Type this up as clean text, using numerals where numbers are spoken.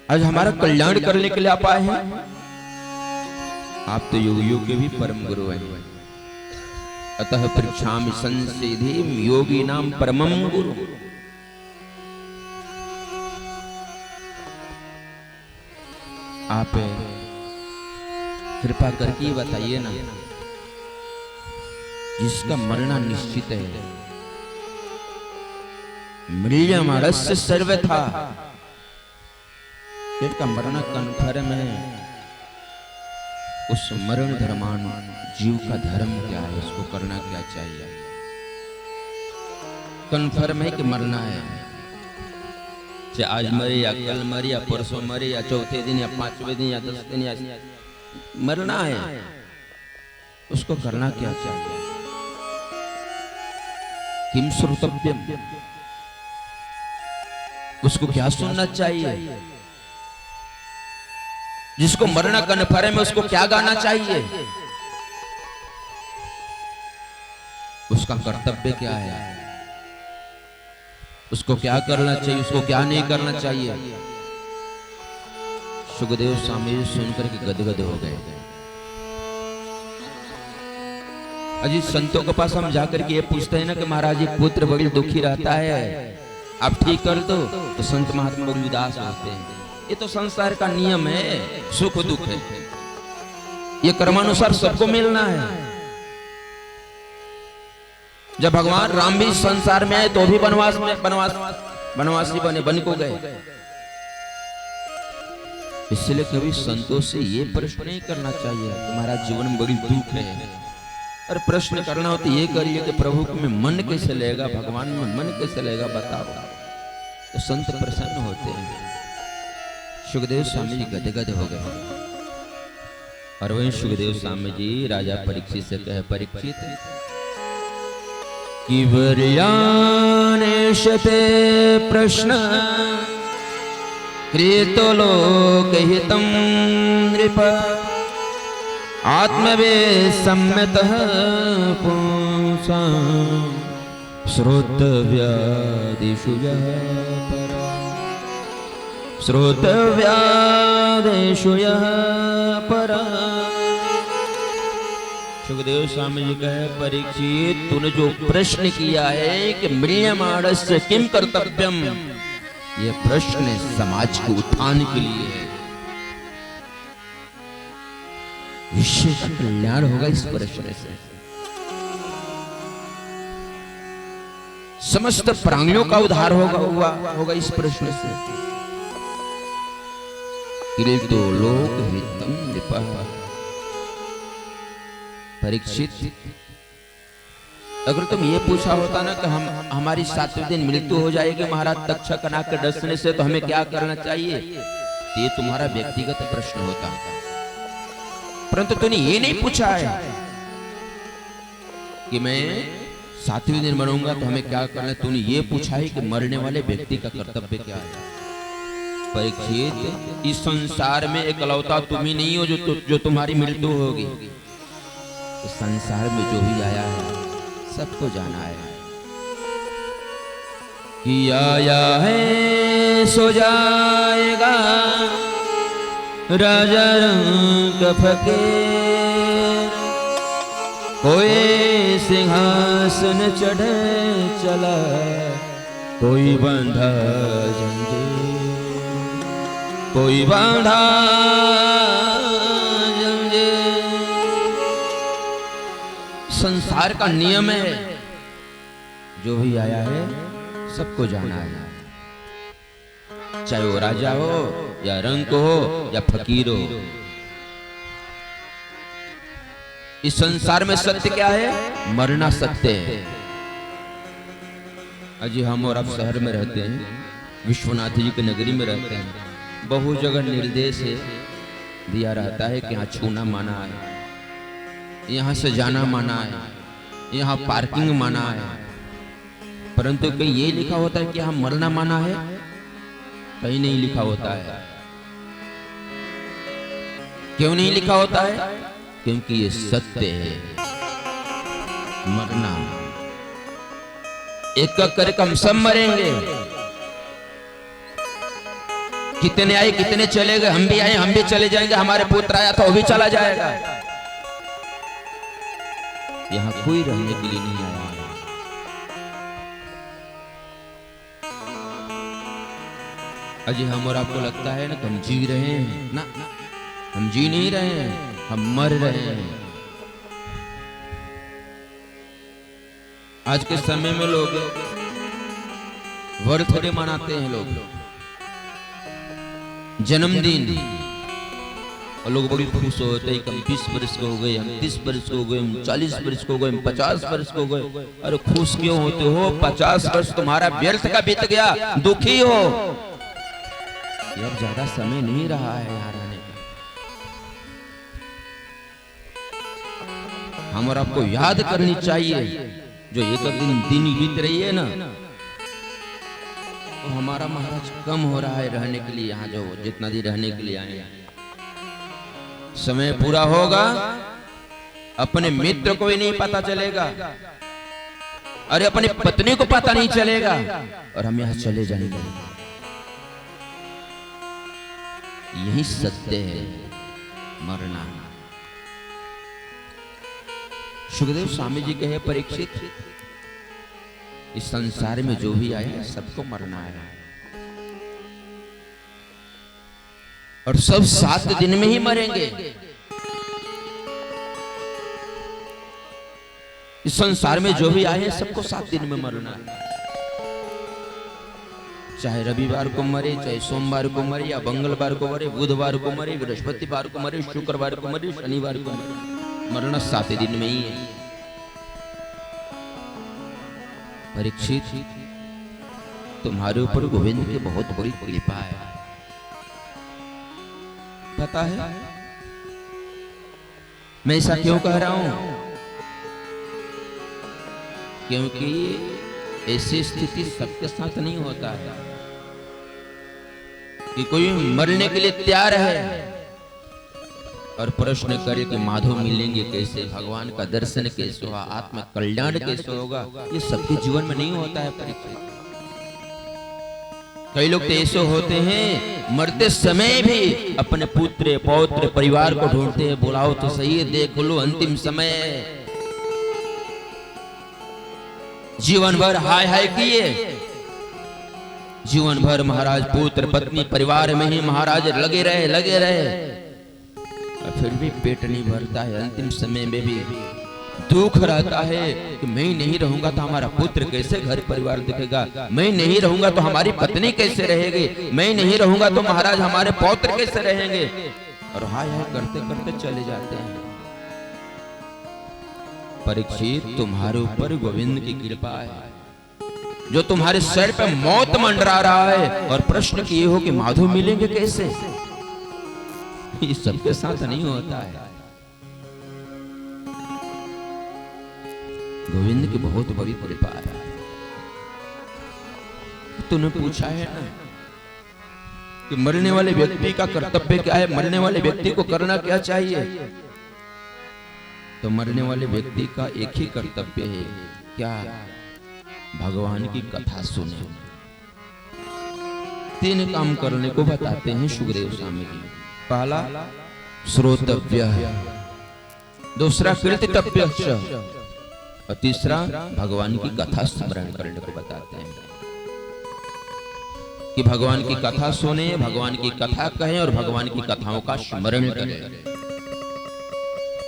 आज हमारा कल्याण करने के लिए आप आए हैं। आप तो योगियों के भी परम गुरु हैं। अतः पृच्छामि संसिधिं योगिनां परमं गुरु। आप कृपा करके बताइए ना, जिसका मरना निश्चित है, मृळ्यमाणस्य सर्वथा, जिसका मरना कन्फर्म है, उस मरण धर्मान जीव का धर्म क्या है, उसको करना क्या चाहिए? कन्फर्म है कि मरना है, चाहे आज मरे या कल मरे या परसों मरे या चौथे दिन या पांचवें दिन या 10 दिन या मरना है, उसको करना क्या चाहिए? किम श्रोतव्यम, उसको क्या सुनना चाहिए? जिसको मरना कन्फर्म है उसको क्या गाना चाहिए? उसका कर्तव्य क्या है? उसको क्या करना चाहिए, उसको क्या नहीं करना चाहिए? सुखदेव स्वामी सुनकर के गदगद हो गए। अजी संतों के पास हम जाकर के ये पूछते हैं ना कि महाराज जी पुत्र बड़ी दुखी रहता है, आप ठीक कर दो, तो संत महात्मा बड़ी उदास होते हैं। ये तो संसार का नियम है, सुख दुख है, ये कर्मानुसार सबको मिलना है। जब भगवान राम भी संसार में आए तो भी बनवासी बने, बन को गए। इसलिए कभी संतों से ये प्रश्न नहीं करना चाहिए तुम्हारा जीवन में बड़ी दुख है, और प्रश्न करना हो तो ये करिए कि प्रभु में मन कैसे लेगा, भगवान में मन कैसे लेगा बताओ, तो संत प्रसन्न होते हैं। सुखदेव स्वामी जी गदगद हो गए, और वहीं सुखदेव स्वामी जी राजा परीक्षित से कहे, परीक्षित कि वर्यानेशते प्रश्न कृतो लोकहितं नृप आत्मवेसम्यतः पुंसां श्रोतव्यादिषु यः परा, श्रोतव्यादिषु यः परा। सुखदेव स्वामी जी कहे, परीक्षित तूने जो प्रश्न किया है कि म्रियमाणस्य किम कर्तव्यम, यह प्रश्न समाज के उत्थान के लिए है, विश्व का कल्याण होगा इस प्रश्न से, समस्त प्राणियों का उद्धार होगा इस प्रश्न से। किरीटो लोकहितं नृपः, परीक्षित अगर तुम ये पूछा होता ना कि हमारी 7वें दिन मृत्यु हो जाएगी महाराज तक्षक नाग के डसने से, तो हमें क्या करना चाहिए, तो ये तुम्हारा व्यक्तिगत प्रश्न होता। परंतु तूने ये नहीं पूछा है कि मैं 7वें दिन मरूंगा तो हमें क्या करना है, तूने ये पूछा है कि मरने वाले व्यक्ति का कर्तव्य क्या है। परीक्षित इस संसार में एकलौता तुम ही नहीं हो जो तुम्हारी मृत्यु होगी, तो संसार में जो भी आया है सबको जाना है कि आया है सो जाएगा, राजा रंग फकीर कोई सिंहासन चढ़े चला, कोई बंधा जंजीर, कोई बांधा जंजीर। संसार का नियम है, जो भी आया है सबको जाना है, चाहे वो राजा हो या रंक हो या फकीर हो। इस संसार में सत्य क्या है, मरना सत्य है। अजी हम और आप शहर में रहते हैं, विश्वनाथ जी की नगरी में रहते हैं, बहु जगह निर्देश दिया रहता है कि यहाँ छूना माना है, यहाँ से जाना माना है, यहाँ पार्किंग माना है, परंतु कहीं ये लिखा होता है कि यहाँ मरना माना है, कहीं नहीं लिखा होता है। क्यों नहीं लिखा होता है? क्योंकि ये सत्य है, मरना एक करके हम सब मरेंगे, कितने आए कितने चले गए, हम भी आए हम भी चले जाएंगे, हमारे पुत्र आया था वो भी चला जाएगा। यहाँ कोई रहने के लिए नहीं आया। अजी हम और आपको लगता है ना कि हम जी रहे हैं, ना हम जी नहीं रहे हैं, हम मर रहे हैं। आज के समय में लोग बर्थडे मनाते हैं, लोग जन्मदिन, और लोग बड़ी खुश होते हैं कि हम 20 वर्ष के हो गए, हम 30 वर्ष के हो गए, हम 40 वर्ष के हो गए, हम 50 वर्ष के हो गए। अरे खुश क्यों होते हो? 50 वर्ष तुम्हारा व्यर्थ का बीत गया, दुखी हो। अब ज्यादा समय नहीं रहा है यहाँ रहने का। हम और आपको याद करनी चाहिए, जो एक दिन बीत रही है ना, तो हमारा महाराज कम हो रहा है रहने के लिए यहाँ, जो जितना दिन रहने के लिए आए। समय पूरा होगा, अपने मित्र को भी नहीं पता चलेगा, अरे अपनी पत्नी को पता नहीं चलेगा, और हम यहाँ चले जाएंगे। यही सत्य है, मरना। सुखदेव स्वामी जी कहे, परीक्षित, इस संसार में जो भी आया सबको मरना है, और सब 7 दिन में ही मरेंगे। इस संसार में जो भी आए हैं सबको 7 दिन में मरना है। चाहे रविवार को मरे, चाहे सोमवार को मरे, या मंगलवार को मरे, बुधवार को मरे, बृहस्पतिवार को मरे, शुक्रवार को मरे, शनिवार को मरे, मरना 7 दिन में ही है। परीक्षित, तुम्हारे ऊपर गोविंद की बहुत बड़ी कृपा है, पता है? मैं ऐसा क्यों कह रहा हूं? क्योंकि ऐसी स्थिति सबके साथ नहीं होता है कि कोई मरने के लिए तैयार है और प्रश्न करे कि माधव मिलेंगे कैसे, भगवान का दर्शन कैसे होगा, आत्म कल्याण कैसे होगा। ये सबके जीवन में नहीं होता है परीक्षित। कई लोग तो ऐसे होते हैं, मरते समय भी अपने पुत्र पौत्र परिवार को ढूंढते हैं, बुलाओ तो सही, देख लो अंतिम समय। जीवन भर हाय हाय किए, जीवन भर महाराज पुत्र पत्नी परिवार में ही महाराज लगे रहे, फिर भी पेट नहीं भरता है। अंतिम समय में भी दुख रहता है कि मैं नहीं रहूंगा तो हमारा पुत्र कैसे घर परिवार दिखेगा, मैं नहीं रहूंगा तो हमारी पत्नी कैसे रहेगी, मैं नहीं रहूंगा तो महाराज हमारे पौत्र कैसे रहेंगे, और हाय हाय करते करते चले जाते हैं। परीक्षित, तुम्हारे ऊपर गोविंद की कृपा है, जो तुम्हारे सर पे मौत मंडरा रहा है, और प्रश्न किए हो कि माधव मिलेंगे कैसे। ये सबके साथ नहीं होता है। गोविंद की बहुत बड़ी कृपा है। तूने पूछा है ना कि मरने वाले व्यक्ति का कर्तव्य क्या है, मरने वाले व्यक्ति को करना क्या चाहिए, तो मरने वाले व्यक्ति का एक ही कर्तव्य है, क्या? भगवान की कथा सुने। 3 काम करने को बताते हैं सुखदेव स्वामी जी। पहला श्रोतव्य, दूसरा कृतव्य, और तीसरा भगवान की कथा स्मरण करने को बताते हैं कि भगवान की कथा सुने, भगवान की कथा कहें और भगवान की कथाओं का स्मरण करें।